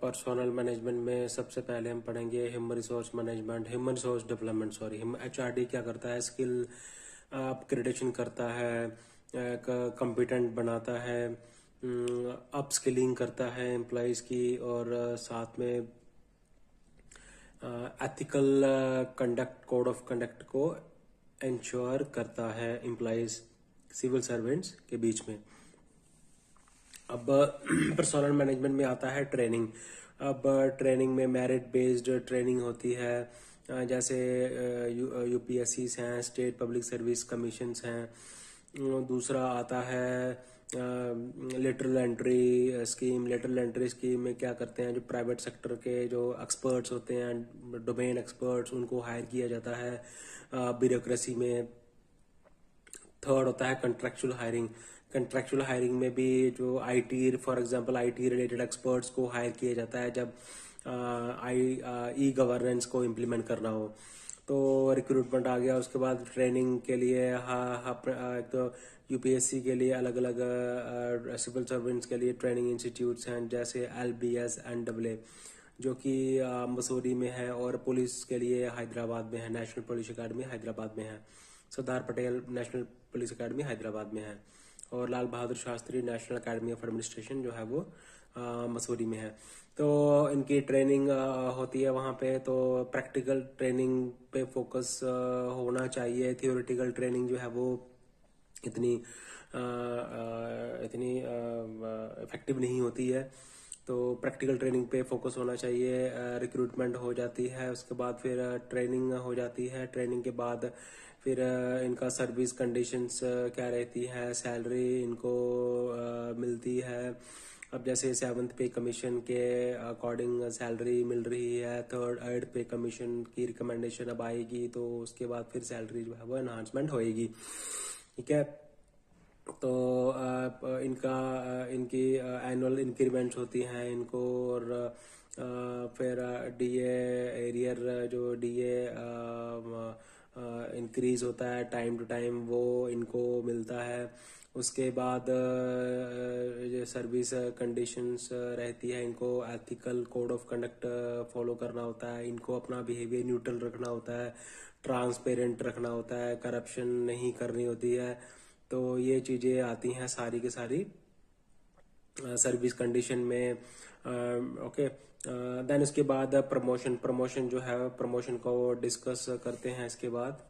Personnel management में सबसे पहले हम पढ़ेंगे human resource management, human resource development, sorry. HRD क्या करता है? स्किल अपग्रेडेशन करता है, कॉम्पिटेंट बनाता है, अप स्किलिंग करता है एम्प्लॉयज की, और साथ में ethical conduct, code of conduct को इंश्योर करता है एम्प्लॉयज, सिविल सर्वेंट्स के बीच में। अब पर्सोनल मैनेजमेंट में आता है ट्रेनिंग। अब ट्रेनिंग में मेरिट बेस्ड ट्रेनिंग होती है, जैसे UPSCs हैं, स्टेट पब्लिक सर्विस कमीशंस हैं। दूसरा आता है lateral entry scheme. Lateral entry scheme में क्या करते हैं, जो प्राइवेट सेक्टर के जो एक्सपर्ट्स होते हैं, डोमेन एक्सपर्ट्स, उनको हायर किया जाता है ब्यूरोक्रेसी में। थर्ड होता है कंट्रेक्चुअल हायरिंग। कंट्रेक्चुअल हायरिंग में भी जो IT, for example IT related experts को हायर किया जाता है जब ई गवर्नेंस को इम्प्लीमेंट करना हो, तो रिक्रूटमेंट आ गया। उसके बाद ट्रेनिंग के लिए एक तो UPSC के लिए अलग अलग सिविल सर्वेंट्स के लिए ट्रेनिंग इंस्टीट्यूट्स हैं, जैसे LBS NAA, जो कि मसूरी में है, और पुलिस के लिए हैदराबाद में है, नेशनल पुलिस अकेडमी हैदराबाद में है, Sardar Patel national police academy Hyderabad में है, और Lal Bahadur Shastri national academy of administration जो है वो मसूरी में है। तो इनकी ट्रेनिंग होती है वहाँ पे। तो प्रैक्टिकल ट्रेनिंग पे फोकस होना चाहिए। थियोरेटिकल ट्रेनिंग जो है वो इतनी इफेक्टिव नहीं होती है, तो प्रैक्टिकल ट्रेनिंग पे फोकस होना चाहिए। रिक्रूटमेंट हो जाती है, उसके बाद फिर ट्रेनिंग हो जाती है। ट्रेनिंग के बाद फिर इनका सर्विस कंडीशंस क्या रहती है, सैलरी इनको मिलती है। अब जैसे 7th पे कमीशन के अकॉर्डिंग सैलरी मिल रही है, 3rd पे कमीशन की रिकमेंडेशन अब आएगी, तो उसके बाद फिर सैलरी जो है वो एनहांसमेंट होएगी। ठीक है। तो इनकी एनुअल इंक्रीमेंट्स होती हैं इनको, और फिर DA एरियर, जो DA इंक्रीज होता है टाइम टू टाइम, वो इनको मिलता है। उसके बाद जो सर्विस कंडीशंस रहती है, इनको ethical code of conduct follow करना होता है, इनको अपना बिहेवियर न्यूट्रल रखना होता है, ट्रांसपेरेंट रखना होता है, करप्शन नहीं करनी होती है। तो ये चीजें आती हैं सारी की सारी सर्विस कंडीशन में। ओके। देन उसके बाद प्रमोशन जो है, प्रमोशन को डिस्कस करते हैं इसके बाद।